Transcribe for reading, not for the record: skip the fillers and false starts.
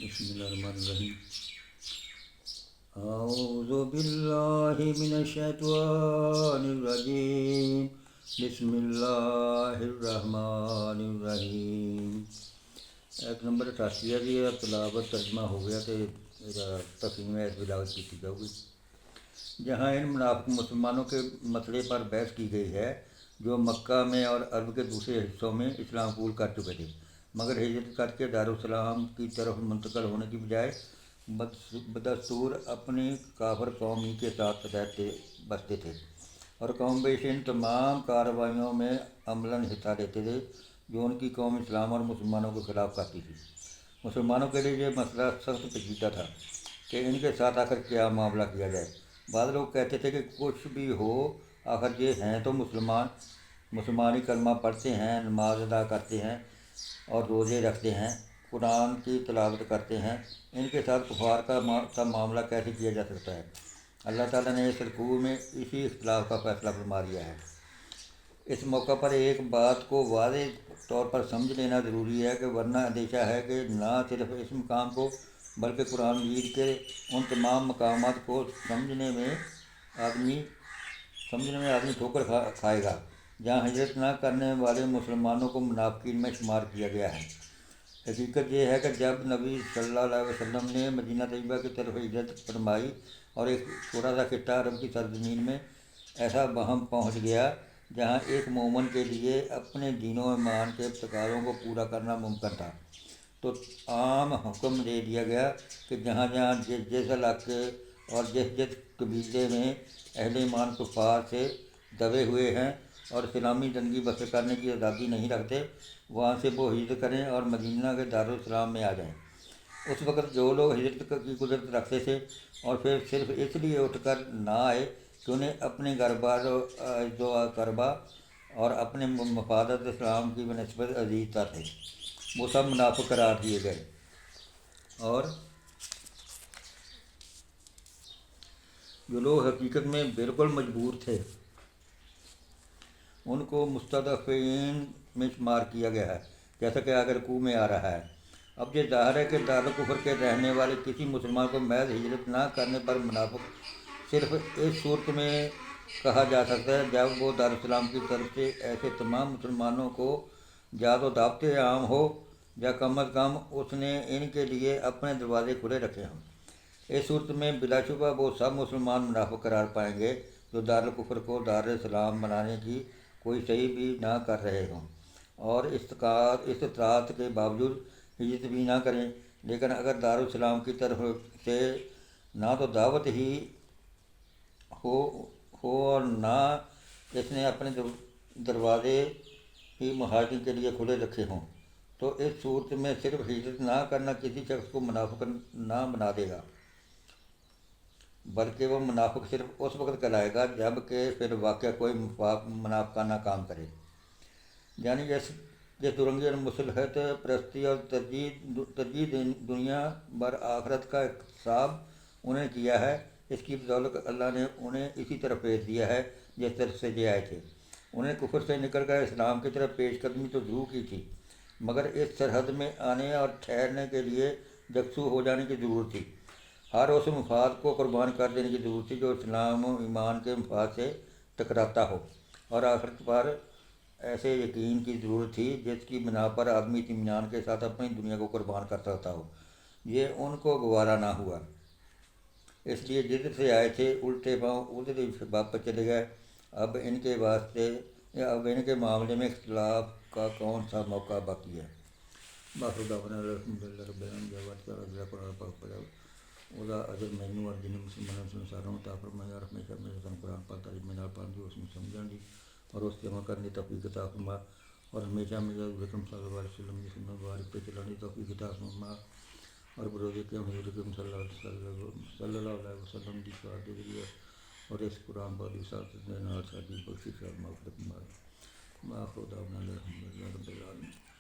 بسم اللہ الرحمن الرحیم۔ اعوذ باللہ من الشیطان الرجیم، بسم اللہ الرحمن الرحیم۔ ایک نمبر 88 ہے جی، تلاوت ترجمہ ہو گیا تو تفہیم ایت بلاغت کی جاؤ گی۔ جہاں ان منافق مسلمانوں کے مسئلے پر بحث کی گئی ہے جو مکہ میں اور عرب کے دوسرے حصوں میں اسلام قبول کر چکے تھے، مگر ہجرت کر کے دارالسلام کی طرف منتقل ہونے کی بجائے بدستور اپنی کافر قوم ہی کے ساتھ رہتے بستے تھے، اور قوم بیش ان تمام کارروائیوں میں عملاً حصہ لیتے تھے جو ان کی قوم اسلام اور مسلمانوں کے خلاف کرتی تھی۔ مسلمانوں کے لیے یہ مسئلہ سخت پیچیدہ تھا کہ ان کے ساتھ آخر کیا معاملہ کیا جائے۔ بعض لوگ کہتے تھے کہ کچھ بھی ہو، آخر یہ ہیں تو مسلمان ہی، کلمہ پڑھتے ہیں، نماز ادا کرتے ہیں اور روزے رکھتے ہیں، قرآن کی تلاوت کرتے ہیں، ان کے ساتھ کفار کا معاملہ کیسے کیا جا سکتا ہے؟ اللہ تعالیٰ نے اس رکوع میں اسی اختلاف کا فیصلہ فرما دیا ہے۔ اس موقع پر ایک بات کو واضح طور پر سمجھ لینا ضروری ہے کہ ورنہ اندیشہ ہے کہ نہ صرف اس مقام کو بلکہ قرآن مجید کے ان تمام مقامات کو سمجھنے میں آدمی ٹھوکر کھائے گا جہاں ہجرت نہ کرنے والے مسلمانوں کو منافقین میں شمار کیا گیا ہے۔ حقیقت یہ ہے کہ جب نبی صلی اللہ علیہ وسلم نے مدینہ طیبہ کی طرف ہجرت فرمائی اور ایک چھوٹا سا خطہ عرب کی سرزمین میں ایسا بہم پہنچ گیا جہاں ایک مومن کے لیے اپنے دین و ایمان کے تقاضوں کو پورا کرنا ممکن تھا، تو عام حکم دے دیا گیا کہ جہاں جس علاقے اور جس قبیلے میں اہل ایمان کفار سے دبے ہوئے ہیں اور اسلامی زندگی بسر کرنے کی آزادی نہیں رکھتے، وہاں سے وہ ہجرت کریں اور مدینہ کے دارالسلام میں آ جائیں۔ اس وقت جو لوگ ہجرت کی قدرت رکھتے تھے اور پھر صرف اس لیے اٹھ کر نہ آئے کہ انہیں اپنے گھر بار و اقربا اور اپنے مفادات اسلام کی بنسبت عزیز تر تھے، وہ سب منافق قرار دیے گئے، اور جو لوگ حقیقت میں بالکل مجبور تھے ان کو مستضعفین میں شمار کیا گیا ہے، جیسا کہ آگے رکوع میں آ رہا ہے۔ اب یہ ظاہر ہے کہ دارالکفر کے رہنے والے کسی مسلمان کو محض ہجرت نہ کرنے پر منافق صرف اس صورت میں کہا جا سکتا ہے جب وہ دارالسلام کی طرف سے ایسے تمام مسلمانوں کو یا تو دعوت عام ہو یا کم از کم اس نے ان کے لیے اپنے دروازے کھلے رکھے ہوں۔ اس صورت میں بلا شبہ وہ سب مسلمان منافق قرار پائیں گے جو دارالکفر کو دارالسلام بنانے کی کوئی صحیح بھی نہ کر رہے ہوں اور استطاعت کے باوجود ہجرت بھی نہ کریں، لیکن اگر دارالسلام کی طرف سے نہ تو دعوت ہی ہو اور نہ اس نے اپنے دروازے ہی مہاجرین کے لیے کھلے رکھے ہوں، تو اس صورت میں صرف ہجرت نہ کرنا کسی شخص کو منافق نہ بنا دے گا، بلکہ وہ منافق صرف اس وقت کہلائے گا جب کہ پھر واقعہ کوئی منافقانہ کام کرے۔ یعنی جس دورنگی اور مصلحت پرستی اور ترجیح دنیا بر آخرت کا اقتصاب انہیں کیا ہے، اس کی بدولت اللہ نے انہیں اسی طرف بھیج دیا ہے جس طرف سے یہ آئے تھے۔ انہیں کفر سے نکل کر اسلام کی طرف پیش قدمی تو ضرور کی تھی، مگر اس سرحد میں آنے اور ٹھہرنے کے لیے یکسو ہو جانے کی ضرورت تھی، ہر اس مفاد کو قربان کر دینے کی ضرورت تھی جو اسلام و ایمان کے مفاد سے ٹکراتا ہو، اور آخرت پر ایسے یقین کی ضرورت تھی جس کی بنا پر آدمی اطمینان کے ساتھ اپنی دنیا کو قربان کر سکتا ہو۔ یہ ان کو گوارا نہ ہوا، اس لیے جدھر سے آئے تھے الٹے پاؤں ادھر ہی واپس چلے گئے۔ اب ان کے معاملے میں اختلاف کا کون سا موقع باقی ہے؟ باخر دعوانا الحمد للہ رب العالمین۔ جواب کا اگلا قرآن پاک پڑھا خدا اجر مینوں اور جن مسلمانوں سنساروں عطا فرمائے اور ہمیشہ میرے سن قرآن پاک تعلیم میں نال پڑھن دی، اس میں سمجھن دی اور اس کے عمل کرنے کی توفیق عطا فرما، اور ہمیشہ میرے حضور صلی اللہ علیہ وسلم کی سنت مبارک پہ چلانے کی توفیق عطا فرما، اور بروز قیامت حضور صلی اللہ علیہ وسلم کی شفاعت کے ذریعے اور اس قرآن پاک کی ساتھ نال ساری بخشش اور مغفرت فرما۔ باخر دعوانا الحمد للہ رب العالمین۔